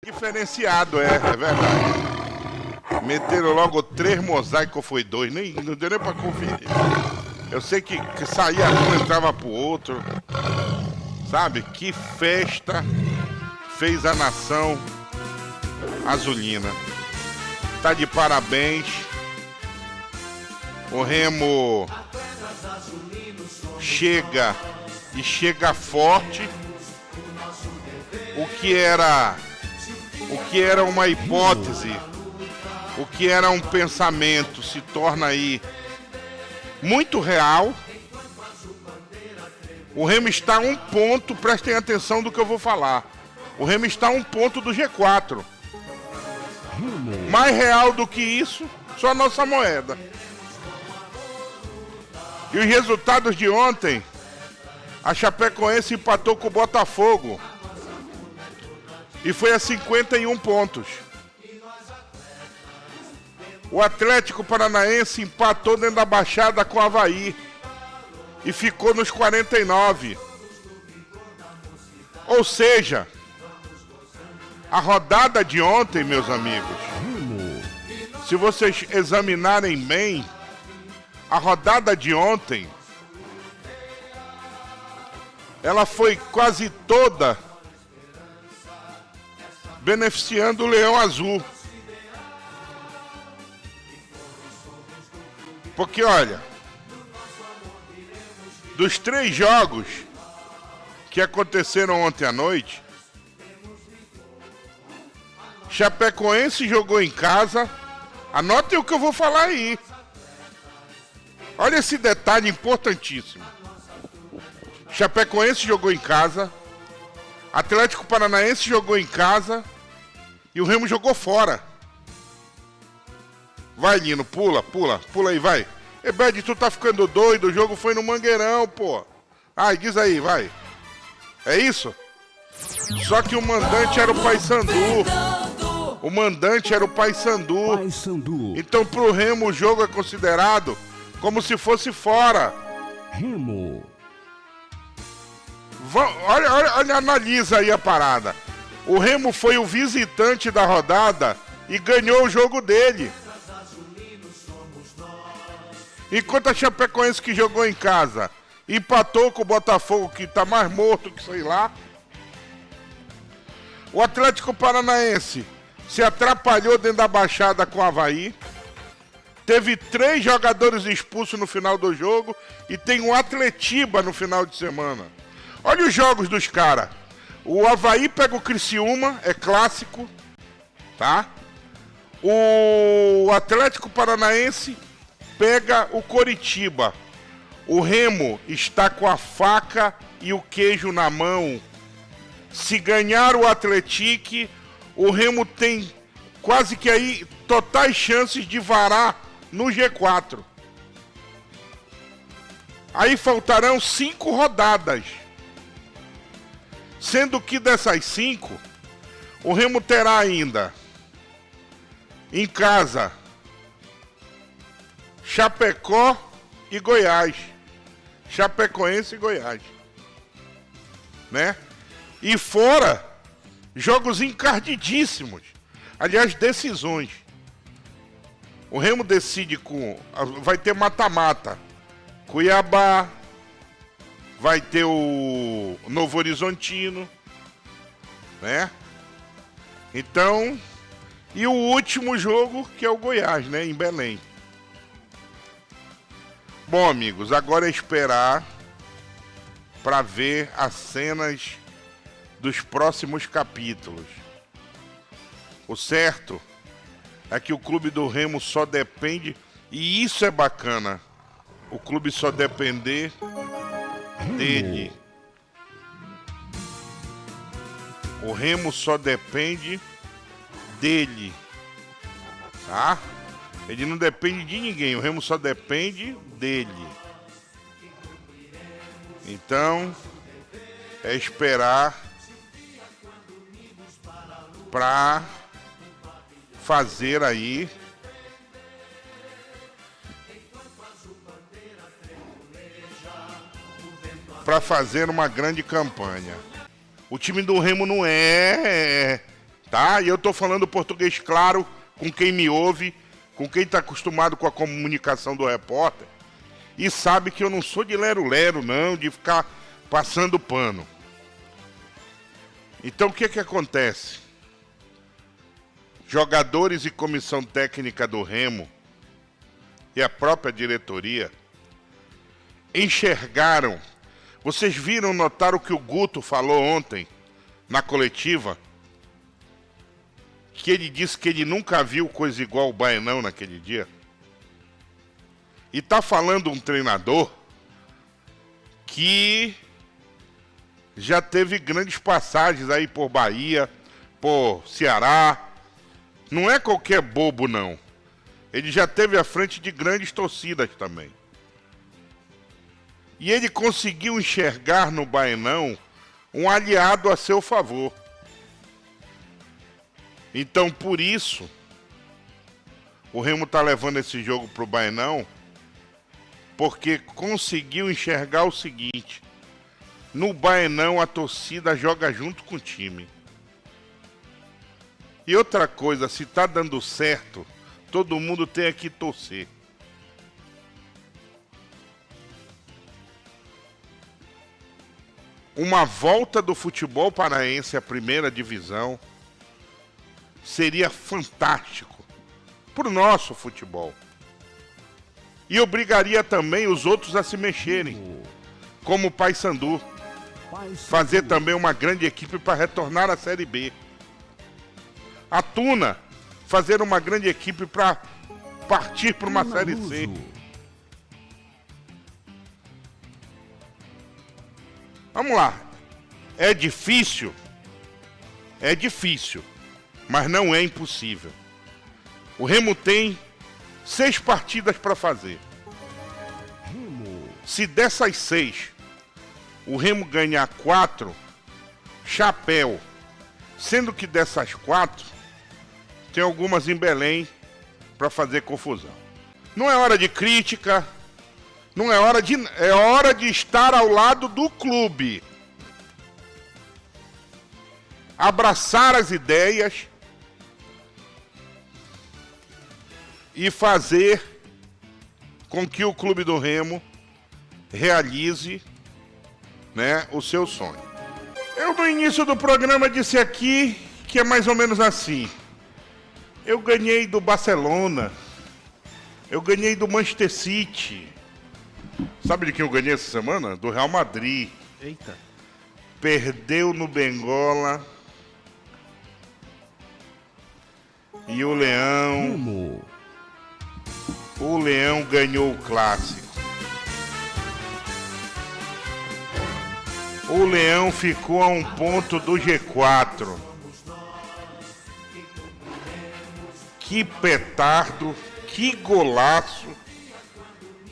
Diferenciado, é verdade. Meteram logo 3 mosaicos, foi 2, não deu nem pra conferir. Eu sei que saía um, entrava pro outro. Sabe? Que festa fez a nação azulina. Tá de parabéns. O Remo chega e chega forte. O que era uma hipótese, o que era um pensamento, se torna aí muito real. O Remo está a 1 ponto, prestem atenção do que eu vou falar. O Remo está a 1 ponto do G4. Mais real do que isso, só a nossa moeda. E os resultados de ontem, a Chapecoense empatou com o Botafogo. E foi a 51 pontos. O Atlético Paranaense empatou dentro da Baixada com o Avaí. E ficou nos 49. Ou seja, a rodada de ontem, meus amigos, se vocês examinarem bem, a rodada de ontem, ela foi quase toda beneficiando o Leão Azul. Porque, olha, dos 3 jogos que aconteceram ontem à noite, Chapecoense jogou em casa. Anotem o que eu vou falar aí. Olha esse detalhe importantíssimo. Chapecoense jogou em casa, Atlético Paranaense jogou em casa e o Remo jogou fora. Vai, Lino, pula aí, vai. Ebed, tu tá ficando doido, o jogo foi no Mangueirão, pô. Ai, diz aí, vai. É isso? Só que o mandante era o Paysandu. O mandante era o Paysandu. Então pro Remo o jogo é considerado como se fosse fora. Remo. Olha, analisa aí a parada. O Remo foi o visitante da rodada e ganhou o jogo dele. Enquanto a Chapecoense, que jogou em casa, empatou com o Botafogo, que tá mais morto que sei lá. O Atlético Paranaense se atrapalhou dentro da Baixada com o Avaí. Teve 3 jogadores expulsos no final do jogo e tem um Atletiba no final de semana. Olha os jogos dos caras. O Avaí pega o Criciúma, é clássico, tá? O Atlético Paranaense pega o Coritiba. O Remo está com a faca e o queijo na mão. Se ganhar o Atlético, o Remo tem quase que aí totais chances de varar no G4. Aí faltarão 5 rodadas. Sendo que dessas 5, o Remo terá ainda em casa Chapecó e Goiás. Chapecoense e Goiás. Né? E fora, jogos encardidíssimos. Aliás, decisões. O Remo decide com... Vai ter mata-mata. Cuiabá. Vai ter o Novo Horizontino. Né? Então... E o último jogo, que é o Goiás, né? Em Belém. Bom, amigos, agora é esperar para ver as cenas dos próximos capítulos. O certo é que o clube do Remo só depende, e isso é bacana, o clube só depender dele. O Remo só depende dele, tá? Ele não depende de ninguém, o Remo só depende dele. Então, é esperar para fazer aí para fazer uma grande campanha. O time do Remo não tá? E eu tô falando português claro com quem me ouve, com quem tá acostumado com a comunicação do repórter e sabe que eu não sou de lero-lero, não, de ficar passando pano. Então o que acontece? Jogadores e comissão técnica do Remo e a própria diretoria enxergaram. Vocês viram, notaram que o Guto falou ontem na coletiva? Que ele disse que ele nunca viu coisa igual o Baenão naquele dia. E tá falando um treinador que já teve grandes passagens aí por Bahia, por Ceará. Não é qualquer bobo, não. Ele já teve à frente de grandes torcidas também. E ele conseguiu enxergar no Baenão um aliado a seu favor. Então, por isso, o Remo está levando esse jogo para o Baenão, porque conseguiu enxergar o seguinte: no Baenão a torcida joga junto com o time. E outra coisa, se está dando certo, todo mundo tem que torcer. Uma volta do futebol paraense à primeira divisão seria fantástico para o nosso futebol. E obrigaria também os outros a se mexerem, como o Paysandu. Fazer também uma grande equipe para retornar à Série B. A Tuna, fazer uma grande equipe para partir para uma Série C. Vamos lá. É difícil, mas não é impossível. O Remo tem 6 partidas para fazer. Se dessas 6, o Remo ganhar 4, chapéu. Sendo que dessas 4, tem algumas em Belém para fazer confusão. Não é hora de crítica, não é hora de... É hora de estar ao lado do clube. Abraçar as ideias e fazer com que o Clube do Remo realize, né, o seu sonho. Eu no início do programa disse aqui que é mais ou menos assim. Eu ganhei do Barcelona, eu ganhei do Manchester City. Sabe de quem eu ganhei essa semana? Do Real Madrid. Eita. Perdeu no Bengola. E o Leão... O Leão ganhou o clássico. O Leão ficou a 1 ponto do G4. Que petardo, que golaço.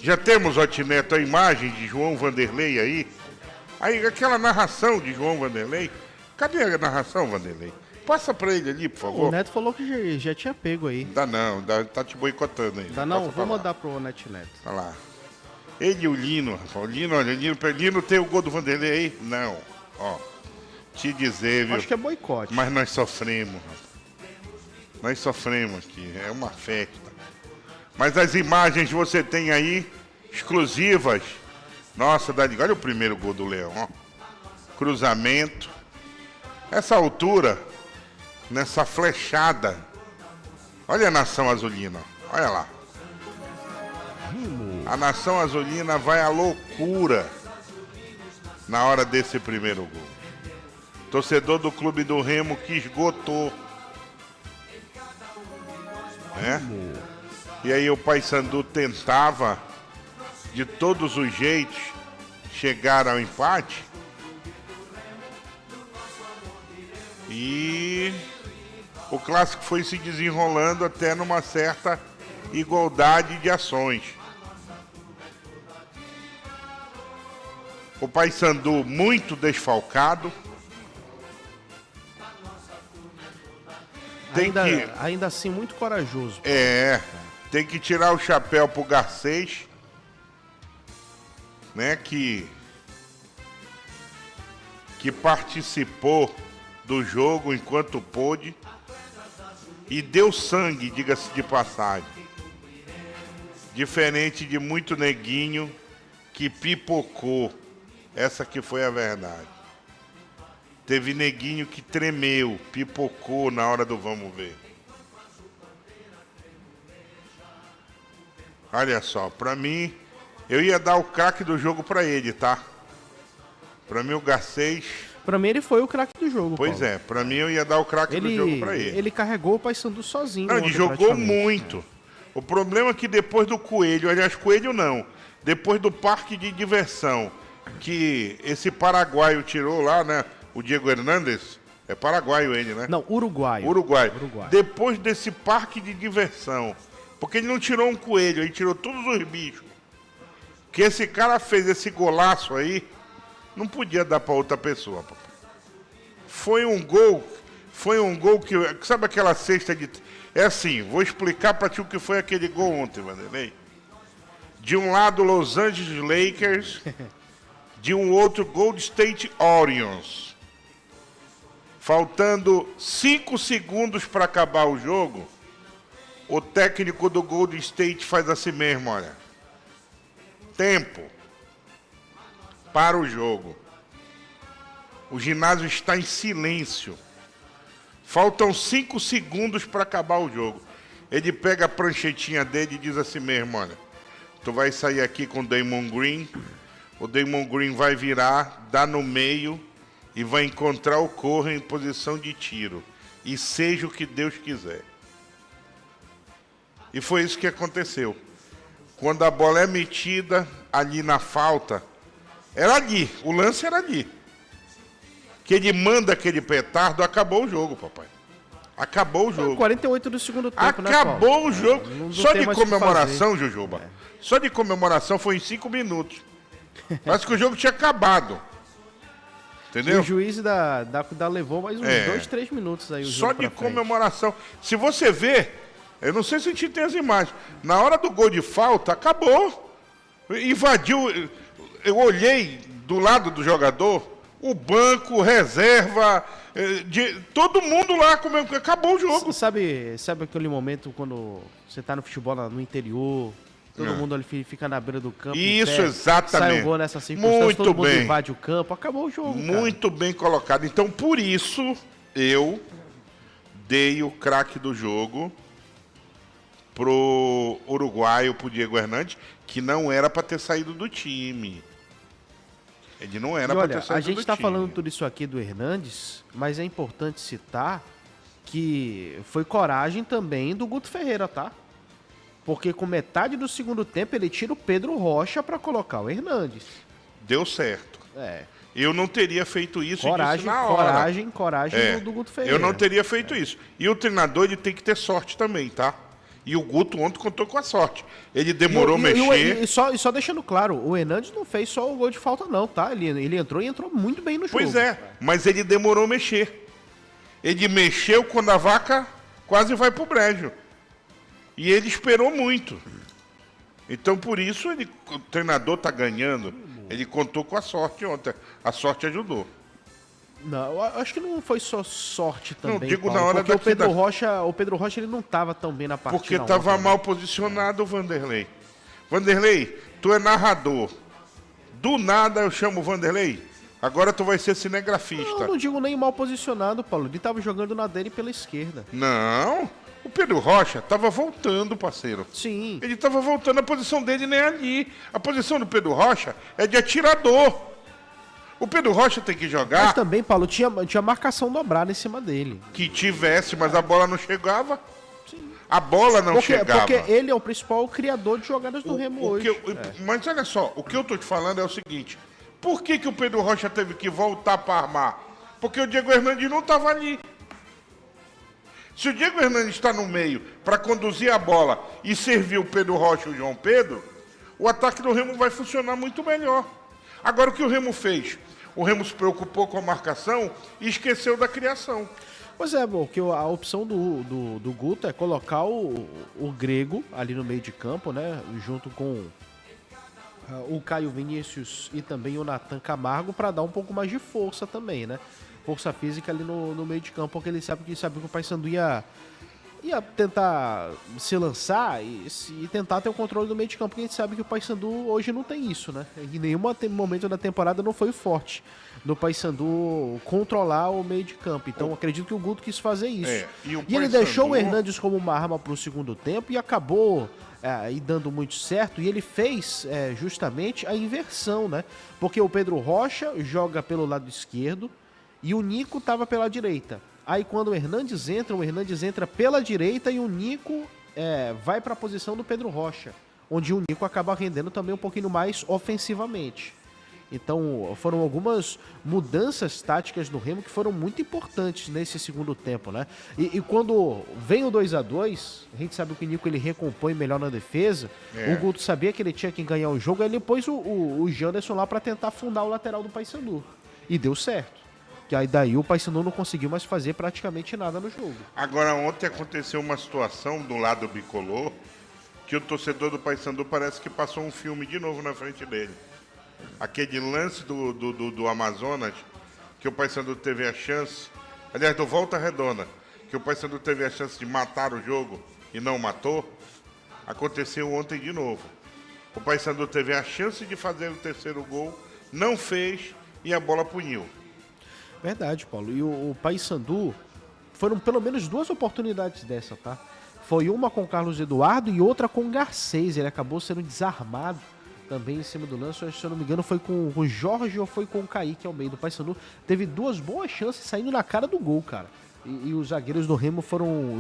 Já temos, Otineto, a imagem de João Vanderlei aí. Aí, aquela narração de João Vanderlei. Cadê a narração, Vanderlei? Passa pra ele ali, por favor. O Neto falou que já tinha pego aí. Dá não, tá te boicotando aí. Dá não, vou mandar pro Neto Neto. Olha lá. Ele e o Lino, Rafa. O Lino, olha, o Lino tem o gol do Vanderlei aí? Não. Ó, te dizer, viu? Acho que é boicote. Mas nós sofremos, Rafa. Nós sofremos aqui, é uma festa. Mas as imagens que você tem aí, exclusivas. Nossa, Dani, olha o primeiro gol do Leão, ó. Cruzamento. Essa altura, nessa flechada. Olha a Nação Azulina, olha lá. A Nação Azulina vai à loucura na hora desse primeiro gol. Torcedor do Clube do Remo que esgotou. Né? E aí o Paysandu tentava de todos os jeitos chegar ao empate. E o clássico foi se desenrolando até numa certa igualdade de ações. O Paysandu muito desfalcado. Ainda assim, muito corajoso. Tem que tirar o chapéu pro Garcês, né, que participou do jogo enquanto pôde e deu sangue, diga-se de passagem. Diferente de muito neguinho que pipocou. Essa que foi a verdade. Teve neguinho que tremeu, pipocou na hora do vamos ver. Olha só, pra mim, eu ia dar o craque do jogo pra ele, tá? Pra mim o Garcês... Pra mim ele foi o craque do jogo, Pois Paulo. pra mim eu ia dar o craque do jogo pra ele. Ele carregou o Paysandu sozinho. Não, ele jogou muito. O problema é que depois do Coelho, aliás, Coelho não, depois do parque de diversão, que esse paraguaio tirou lá, né, o Diego Hernandes, é paraguaio ele, né? Não, uruguaio. Uruguai. Depois desse parque de diversão, porque ele não tirou um coelho, ele tirou todos os bichos. Que esse cara fez esse golaço aí, não podia dar para outra pessoa. Papai. Foi um gol que, sabe aquela cesta de... É assim, vou explicar para ti o que foi aquele gol ontem, Vanderlei. De um lado, Los Angeles Lakers, de um outro, Golden State Warriors. Faltando 5 segundos para acabar o jogo, o técnico do Golden State faz assim mesmo, olha. Tempo. Para o jogo. O ginásio está em silêncio. Faltam 5 segundos para acabar o jogo. Ele pega a pranchetinha dele e diz assim mesmo, olha. Tu vai sair aqui com o Damon Green. O Damon Green vai virar, dar no meio e vai encontrar o Curry em posição de tiro. E seja o que Deus quiser. E foi isso que aconteceu. Quando a bola é metida ali na falta, era ali, o lance era ali. Que ele manda aquele petardo, acabou o jogo, papai. Acabou o jogo. 48 do segundo tempo, acabou o jogo. Só de comemoração, fazer. Jujuba. Só de comemoração foi em 5 minutos. Parece que o jogo tinha acabado. Entendeu? E o juiz da levou mais uns 2, 3 minutos aí. Só de comemoração. Se você ver, eu não sei se a gente tem as imagens. Na hora do gol de falta, acabou. Invadiu. Eu olhei do lado do jogador, o banco, reserva, todo mundo lá, acabou o jogo. Sabe aquele momento quando você tá no futebol no interior, todo mundo ali fica na beira do campo. Isso, exatamente. Sai um gol nessa circunstância, muito todo mundo bem. invade o campo, acabou o jogo. Muito bem colocado. Então, por isso, eu dei o craque do jogo pro uruguaio, pro Diego Hernandes, que não era para ter saído do time. Ele não era para ter saído do time. A gente está falando tudo isso aqui do Hernandes, mas é importante citar que foi coragem também do Guto Ferreira, tá? Porque com metade do segundo tempo ele tira o Pedro Rocha para colocar o Hernandes. Deu certo. Eu não teria feito isso coragem, na hora. Coragem do Guto Ferreira. Eu não teria feito isso. E o treinador ele tem que ter sorte também, tá? E o Guto ontem contou com a sorte. Ele demorou a mexer. E só deixando claro, o Hernandes não fez só o gol de falta não, tá? Ele entrou e entrou muito bem no jogo. Pois é, mas ele demorou a mexer. Ele mexeu quando a vaca quase vai pro brejo. E ele esperou muito. Então, por isso, o treinador tá ganhando. Ele contou com a sorte ontem. A sorte ajudou. Não, acho que não foi só sorte também, não, digo Paulo, na hora porque o Pedro Rocha ele não estava tão bem na partida. Porque estava mal posicionado, Vanderlei. Vanderlei, tu é narrador. Do nada eu chamo o Vanderlei. Agora tu vai ser cinegrafista. Eu não digo nem mal posicionado, Paulo. Ele estava jogando na dele pela esquerda. Não, o Pedro Rocha estava voltando, parceiro. Sim. Ele estava voltando, a posição dele nem ali. A posição do Pedro Rocha é de atirador. O Pedro Rocha tem que jogar... Mas também, Paulo, tinha marcação dobrada em cima dele. Que tivesse, mas a bola não chegava. Sim. A bola não chegava. Porque ele é o principal criador de jogadas do Remo hoje. Mas olha só, o que eu tô te falando é o seguinte. Por que o Pedro Rocha teve que voltar para armar? Porque o Diego Hernandes não estava ali. Se o Diego Hernandes está no meio para conduzir a bola e servir o Pedro Rocha e o João Pedro, o ataque do Remo vai funcionar muito melhor. Agora, o que o Remo fez? O Remo se preocupou com a marcação e esqueceu da criação. Pois é, porque a opção do Guto é colocar o Grego ali no meio de campo, né? Junto com o Caio Vinícius e também o Nathan Camargo para dar um pouco mais de força também, né? Força física ali no meio de campo, porque ele sabe que o Paysandu ia tentar se lançar e tentar ter o controle do meio de campo, porque a gente sabe que o Paysandu hoje não tem isso, né? Em nenhum momento da temporada não foi forte do Paysandu controlar o meio de campo. Então acredito que o Guto quis fazer isso. E ele deixou o Hernandes como uma arma para o segundo tempo e acabou e dando muito certo. E ele fez justamente a inversão, né? Porque o Pedro Rocha joga pelo lado esquerdo e o Nico estava pela direita. Aí quando o Hernandes entra pela direita e o Nico vai para a posição do Pedro Rocha, onde o Nico acaba rendendo também um pouquinho mais ofensivamente. Então foram algumas mudanças táticas no Remo que foram muito importantes nesse segundo tempo, né? E quando vem o 2-2, a gente sabe que o Nico ele recompõe melhor na defesa, o Guto sabia que ele tinha que ganhar o jogo, aí ele pôs o Janderson lá para tentar afundar o lateral do Paysandu. E deu certo. Que aí daí o Paysandu não conseguiu mais fazer praticamente nada no jogo. Agora, ontem aconteceu uma situação do lado bicolor que o torcedor do Paysandu parece que passou um filme de novo na frente dele. Aquele lance do Amazonas, que o Paysandu teve a chance, aliás, do Volta Redonda, que o Paysandu teve a chance de matar o jogo e não matou, aconteceu ontem de novo. O Paysandu teve a chance de fazer o terceiro gol, não fez e a bola puniu. Verdade, Paulo. E o Paysandu, foram pelo menos duas oportunidades dessa, tá? Foi uma com o Carlos Eduardo e outra com o Garcês. Ele acabou sendo desarmado também em cima do lance. Se eu não me engano, foi com o Jorge ou foi com o Kaique ao meio do Paysandu. Teve duas boas chances saindo na cara do gol, cara. E os zagueiros do Remo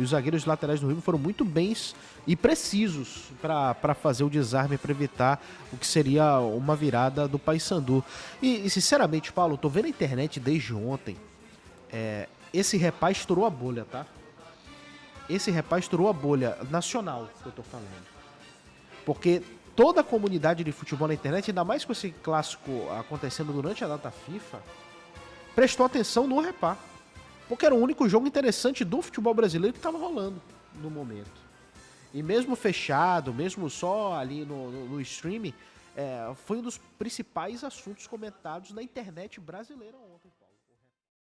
os zagueiros laterais do Remo foram muito bens e precisos para fazer o desarme, para evitar o que seria uma virada do Paysandu. E sinceramente, Paulo, tô vendo a internet desde ontem. Esse rapaz estourou a bolha, tá? Esse rapaz estourou a bolha nacional, que eu tô falando. Porque toda a comunidade de futebol na internet, ainda mais com esse clássico acontecendo durante a data FIFA, prestou atenção no rapaz. Porque era o único jogo interessante do futebol brasileiro que estava rolando no momento. E mesmo fechado, mesmo só ali no streaming, foi um dos principais assuntos comentados na internet brasileira ontem.